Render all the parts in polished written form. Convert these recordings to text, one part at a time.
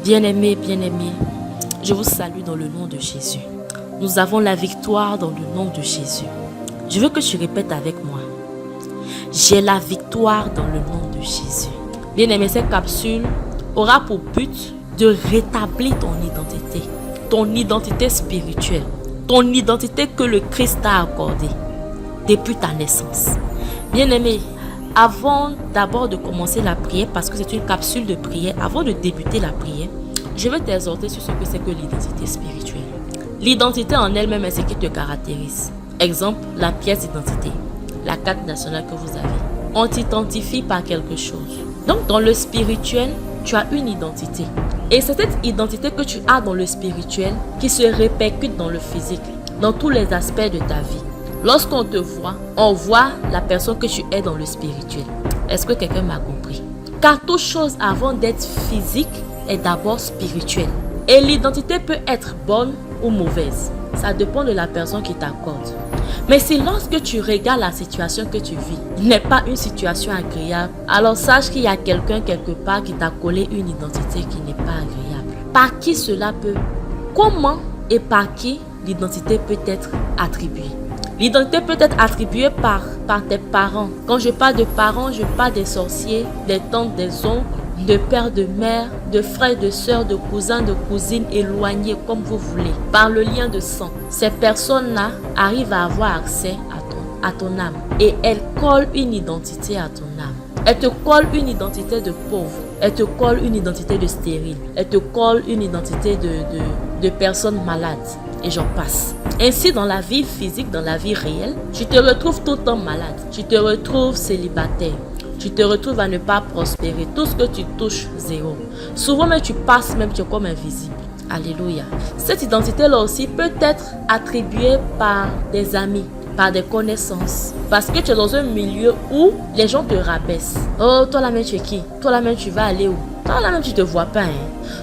Bien-aimés, je vous salue dans le nom de Jésus. Nous avons la victoire dans le nom de Jésus. Je veux que tu répètes avec moi. J'ai la victoire dans le nom de Jésus. Bien-aimé, cette capsule aura pour but de rétablir ton identité spirituelle, ton identité que le Christ t'a accordée depuis ta naissance. Bien-aimé, avant d'abord de commencer la prière, parce que c'est une capsule de prière, avant de débuter la prière, je vais t'exhorter sur ce que c'est que l'identité spirituelle. L'identité en elle-même est ce qui te caractérise. Exemple, la pièce d'identité, la carte nationale que vous avez. On t'identifie par quelque chose. Donc, dans le spirituel, tu as une identité. Et c'est cette identité que tu as dans le spirituel qui se répercute dans le physique, dans tous les aspects de ta vie. Lorsqu'on te voit, on voit la personne que tu es dans le spirituel. Est-ce que quelqu'un m'a compris? Car toute chose avant d'être physique est d'abord spirituelle. Et l'identité peut être bonne ou mauvaise. Ça dépend de la personne qui t'accorde. Mais si lorsque tu regardes la situation que tu vis n'est pas une situation agréable, alors sache qu'il y a quelqu'un quelque part qui t'a collé une identité qui n'est pas agréable. Par qui cela peut? Comment et par qui l'identité peut être attribuée? L'identité peut être attribuée par tes parents. Quand je parle de parents, je parle des sorciers, des tantes, des oncles, de pères, de mères, de frères, de sœurs, de cousins, de cousines éloignés comme vous voulez, par le lien de sang. Ces personnes-là arrivent à avoir accès à ton âme et elles collent une identité à ton âme. Elles te collent une identité de pauvre, elles te collent une identité de stérile, elles te collent une identité de personne malade et j'en passe. Ainsi, dans la vie physique, dans la vie réelle, tu te retrouves tout le temps malade, tu te retrouves célibataire. Tu te retrouves à ne pas prospérer. Tout ce que tu touches, zéro. Souvent même tu passes, même tu es comme invisible. Alléluia. Cette identité-là aussi peut être attribuée par des amis, par des connaissances. Parce que tu es dans un milieu où les gens te rabaissent. Oh, toi là-même tu es qui? Toi là-même tu vas aller où? Toi là-même tu te vois pas.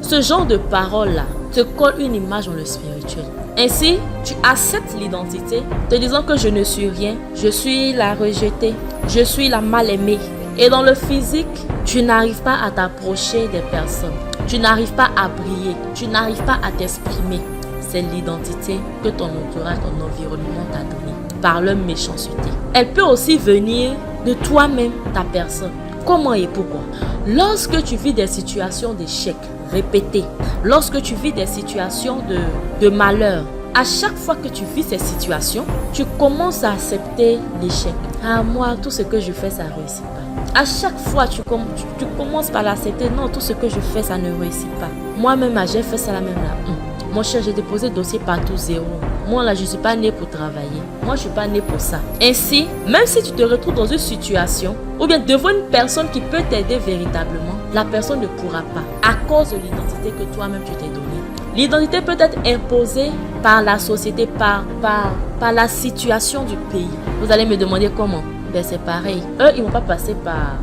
Ce genre de paroles-là te colle une image dans le spirituel. Ainsi, tu acceptes l'identité, te disant que je ne suis rien, je suis la rejetée, je suis la mal-aimée. Et dans le physique, tu n'arrives pas à t'approcher des personnes. Tu n'arrives pas à briller. Tu n'arrives pas à t'exprimer. C'est l'identité que ton entourage, ton environnement t'a donnée par leur méchanceté. Elle peut aussi venir de toi-même, ta personne. Comment et pourquoi? Lorsque tu vis des situations d'échec répétées, lorsque tu vis des situations de malheur, à chaque fois que tu vis ces situations, tu commences à accepter l'échec. Ah, moi, tout ce que je fais, ça ne réussit pas. À chaque fois, tu commences par l'accepter. Non, tout ce que je fais, ça ne réussit pas. Moi-même, j'ai fait ça la même là. Mon cher, j'ai déposé dossier partout, zéro. Moi, là, je ne suis pas né pour travailler. Moi, je ne suis pas né pour ça. Ainsi, même si tu te retrouves dans une situation ou bien devant une personne qui peut t'aider véritablement, la personne ne pourra pas à cause de l'identité que toi-même tu t'es donnée. L'identité peut être imposée par la société, par la situation du pays. Vous allez me demander comment? Ben c'est pareil. Eux, ils ne vont pas passer par...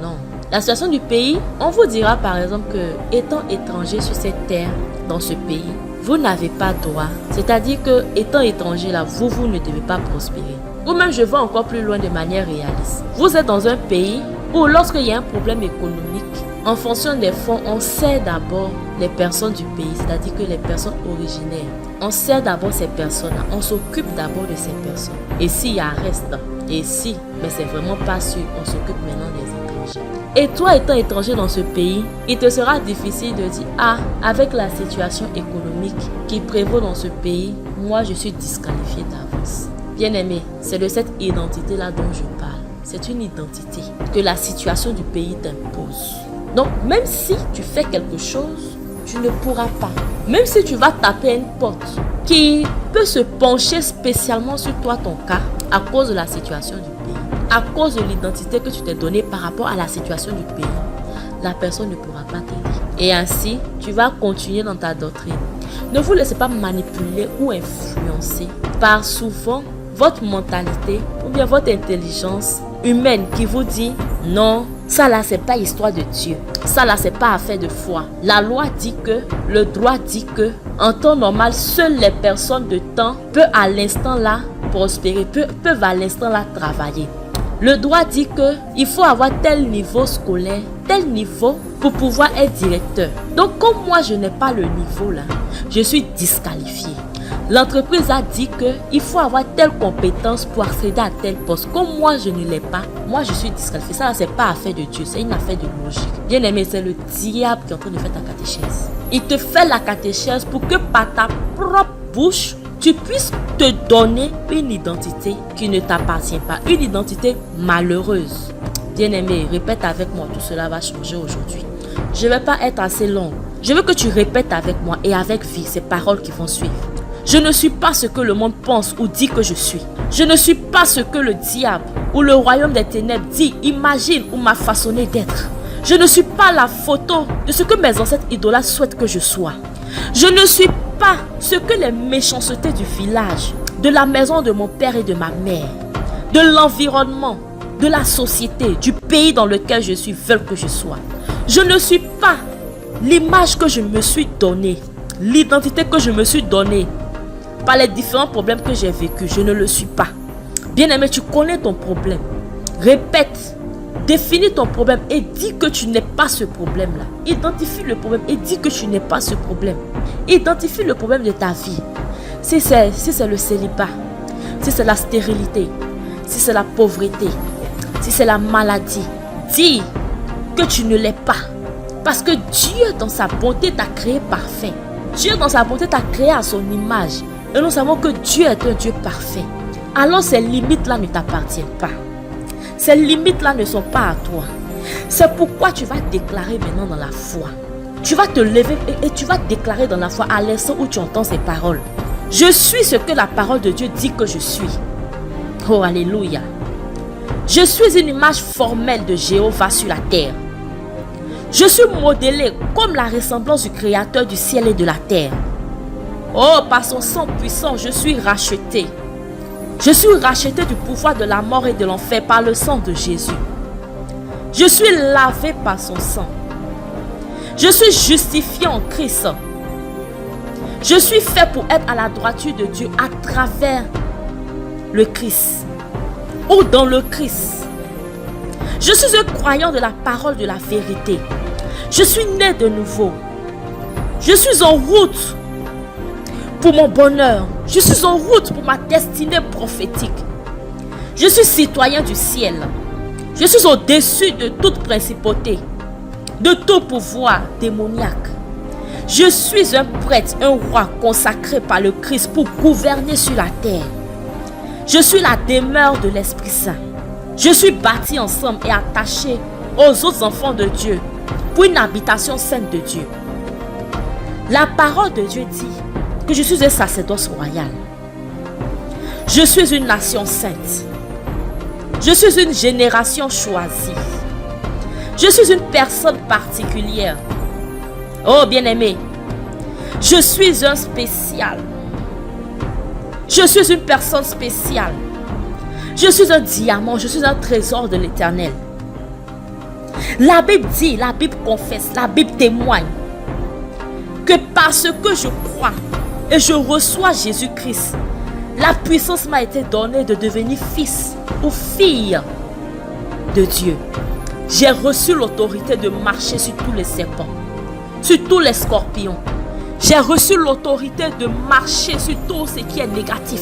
Non. La situation du pays, on vous dira par exemple que étant étranger sur cette terre, dans ce pays, vous n'avez pas droit. C'est-à-dire que étant étranger là, vous ne devez pas prospérer. Ou même je vais encore plus loin de manière réaliste. Vous êtes dans un pays où lorsqu'il y a un problème économique, en fonction des fonds, on sert d'abord les personnes du pays, c'est-à-dire que les personnes originaires. On sert d'abord ces personnes-là, on s'occupe d'abord de ces personnes. Et s'il y a un reste, et si, mais c'est vraiment pas sûr, on s'occupe maintenant des étrangers. Et toi étant étranger dans ce pays, il te sera difficile de dire, ah, avec la situation économique qui prévaut dans ce pays, moi je suis disqualifié d'avance. Bien-aimé, c'est de cette identité-là dont je parle. C'est une identité que la situation du pays t'impose. Donc, même si tu fais quelque chose, tu ne pourras pas. Même si tu vas taper à une porte qui peut se pencher spécialement sur toi, ton cas, à cause de la situation du pays, à cause de l'identité que tu t'es donnée par rapport à la situation du pays, la personne ne pourra pas t'aider. Et ainsi, tu vas continuer dans ta doctrine. Ne vous laissez pas manipuler ou influencer par souvent votre mentalité ou bien votre intelligence humaine qui vous dit non, ça là c'est pas histoire de Dieu, ça là c'est pas affaire de foi. La loi dit que, le droit dit que, en temps normal, seules les personnes de temps peuvent à l'instant là prospérer, peuvent à l'instant là travailler. Le droit dit qu'il faut avoir tel niveau scolaire, tel niveau pour pouvoir être directeur. Donc comme moi je n'ai pas le niveau là, je suis disqualifié. L'entreprise a dit qu'il faut avoir telle compétence pour accéder à tel poste. Comme moi je ne l'ai pas, moi je suis disqualifié. Ça c'est pas affaire de Dieu, c'est une affaire de logique. Bien aimé, c'est le diable qui est en train de faire ta catéchèse. Il te fait la catéchèse pour que par ta propre bouche, tu puisses te donner une identité qui ne t'appartient pas. Une identité malheureuse. Bien-aimé, répète avec moi, tout cela va changer aujourd'hui. Je ne vais pas être assez long. Je veux que tu répètes avec moi et avec vie ces paroles qui vont suivre. Je ne suis pas ce que le monde pense ou dit que je suis. Je ne suis pas ce que le diable ou le royaume des ténèbres dit, imagine ou m'a façonné d'être. Je ne suis pas la photo de ce que mes ancêtres idolâtres souhaitent que je sois. Je ne suis pas ce que les méchancetés du village, de la maison de mon père et de ma mère, de l'environnement, de la société, du pays dans lequel je suis veulent que je sois. Je ne suis pas l'image que je me suis donnée, l'identité que je me suis donnée par les différents problèmes que j'ai vécus. Je ne le suis pas. Bien-aimé, tu connais ton problème. Répète, définis ton problème et dis que tu n'es pas ce problème-là. Identifie le problème et dis que tu n'es pas ce problème. Identifie le problème de ta vie. Si c'est le célibat, si c'est la stérilité, si c'est la pauvreté, si c'est la maladie, dis que tu ne l'es pas. Parce que Dieu, dans sa bonté, t'a créé parfait. Dieu, dans sa bonté, t'a créé à son image. Et nous savons que Dieu est un Dieu parfait. Alors ces limites-là ne t'appartiennent pas. Ces limites-là ne sont pas à toi. C'est pourquoi tu vas déclarer maintenant dans la foi. Tu vas te lever et tu vas déclarer dans la foi à l'instant où tu entends ces paroles. Je suis ce que la parole de Dieu dit que je suis. Oh, alléluia. Je suis une image formelle de Jéhovah sur la terre. Je suis modelé comme la ressemblance du Créateur du ciel et de la terre. Oh, par son sang puissant, je suis racheté. Je suis racheté du pouvoir de la mort et de l'enfer par le sang de Jésus. Je suis lavé par son sang. Je suis justifié en Christ. Je suis fait pour être à la droiture de Dieu à travers le Christ ou dans le Christ. Je suis un croyant de la parole de la vérité. Je suis né de nouveau. Je suis en route pour mon bonheur. Je suis en route pour ma destinée prophétique. Je suis citoyen du ciel. Je suis au-dessus de toute principauté, de tout pouvoir démoniaque. Je suis un prêtre, un roi consacré par le Christ pour gouverner sur la terre. Je suis la demeure de l'Esprit Saint. Je suis bâti ensemble et attaché aux autres enfants de Dieu pour une habitation sainte de Dieu. La parole de Dieu dit que je suis un sacerdoce royal. Je suis une nation sainte. Je suis une génération choisie. Je suis une personne particulière. Oh bien-aimé, je suis un spécial. Je suis une personne spéciale. Je suis un diamant, je suis un trésor de l'Éternel. La Bible dit, la Bible confesse, la Bible témoigne que parce que je crois et je reçois Jésus-Christ, la puissance m'a été donnée de devenir fils ou fille de Dieu. J'ai reçu l'autorité de marcher sur tous les serpents, sur tous les scorpions. J'ai reçu l'autorité de marcher sur tout ce qui est négatif.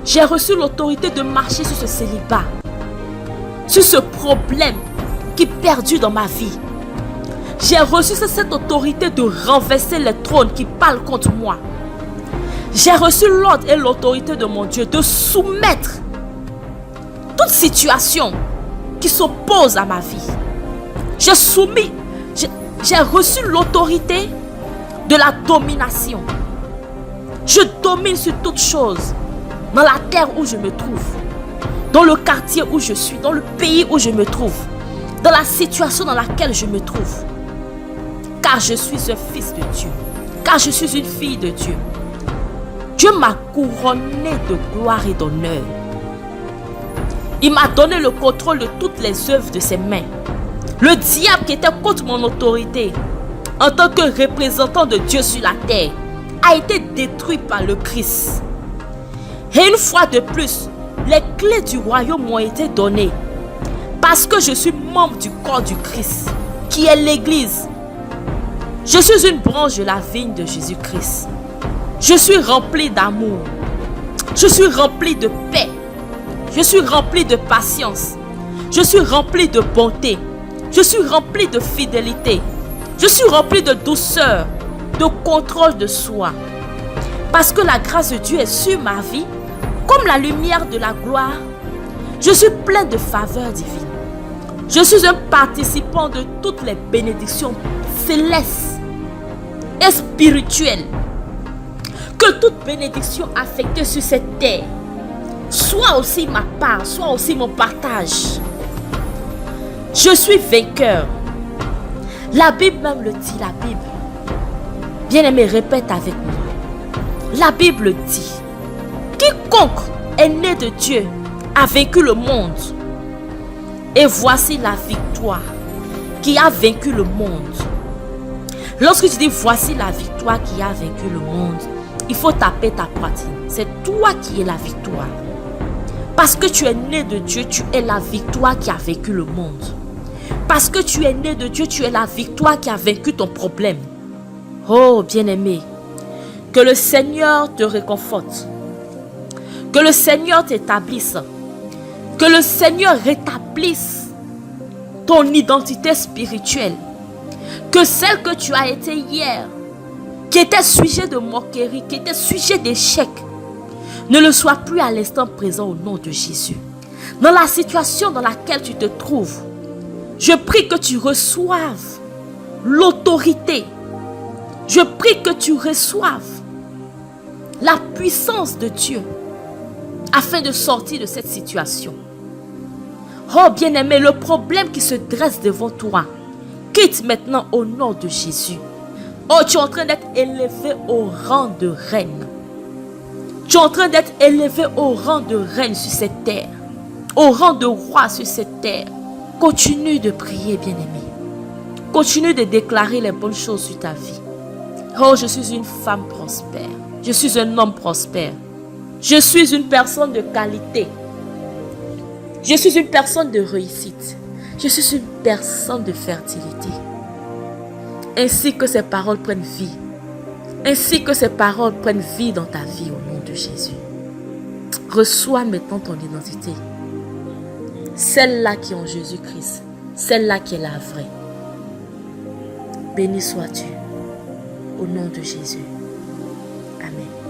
J'ai reçu l'autorité de marcher sur ce célibat, sur ce problème qui perdure dans ma vie. J'ai reçu cette autorité de renverser les trônes qui parlent contre moi. J'ai reçu l'ordre et l'autorité de mon Dieu de soumettre toute situation qui s'oppose à ma vie. J'ai reçu l'autorité de la domination. Je domine sur toutes choses, dans la terre où je me trouve, dans le quartier où je suis, dans le pays où je me trouve, dans la situation dans laquelle je me trouve. Car je suis un fils de Dieu, car je suis une fille de Dieu. Dieu m'a couronné de gloire et d'honneur. Il m'a donné le contrôle de toutes les œuvres de ses mains. Le diable qui était contre mon autorité, en tant que représentant de Dieu sur la terre, a été détruit par le Christ. Et une fois de plus, Les clés du royaume m'ont été données parce que je suis membre du corps du Christ, qui est l'Église. Je suis une branche de la vigne de Jésus-Christ. Je suis rempli d'amour. Je suis rempli de paix. Je suis rempli de patience. Je suis rempli de bonté. Je suis rempli de fidélité. Je suis rempli de douceur, de contrôle de soi. Parce que la grâce de Dieu est sur ma vie, comme la lumière de la gloire, je suis plein de faveurs divines. Je suis un participant de toutes les bénédictions célestes et spirituelles. Que toute bénédiction affectée sur cette terre soit aussi ma part, soit aussi mon partage. Je suis vainqueur. La Bible même le dit, la Bible. Bien-aimé, répète avec moi. La Bible dit, quiconque est né de Dieu a vaincu le monde. Et voici la victoire qui a vaincu le monde. Lorsque tu dis voici la victoire qui a vaincu le monde, il faut taper ta poitrine. C'est toi qui es la victoire. Parce que tu es né de Dieu, tu es la victoire qui a vaincu le monde. Parce que tu es né de Dieu, tu es la victoire qui a vaincu ton problème. Oh bien-aimé, que le Seigneur te réconforte. Que le Seigneur t'établisse. Que le Seigneur rétablisse ton identité spirituelle. Que celle que tu as été hier, qui était sujet de moquerie, qui était sujet d'échec, ne le soit plus à l'instant présent au nom de Jésus. Dans la situation dans laquelle tu te trouves, je prie que tu reçoives l'autorité. Je prie que tu reçoives la puissance de Dieu afin de sortir de cette situation. Oh bien-aimé, le problème qui se dresse devant toi, quitte maintenant au nom de Jésus. Oh, tu es en train d'être élevé au rang de reine. Tu es en train d'être élevé au rang de reine sur cette terre. Au rang de roi sur cette terre. Continue de prier, bien-aimé. Continue de déclarer les bonnes choses sur ta vie. Oh, je suis une femme prospère. Je suis un homme prospère. Je suis une personne de qualité. Je suis une personne de réussite. Je suis une personne de fertilité. Ainsi que ces paroles prennent vie. Ainsi que ces paroles prennent vie dans ta vie au nom de Jésus. Reçois maintenant ton identité. Celle-là qui est en Jésus-Christ. Celle-là qui est la vraie. Béni sois-tu. Au nom de Jésus. Amen.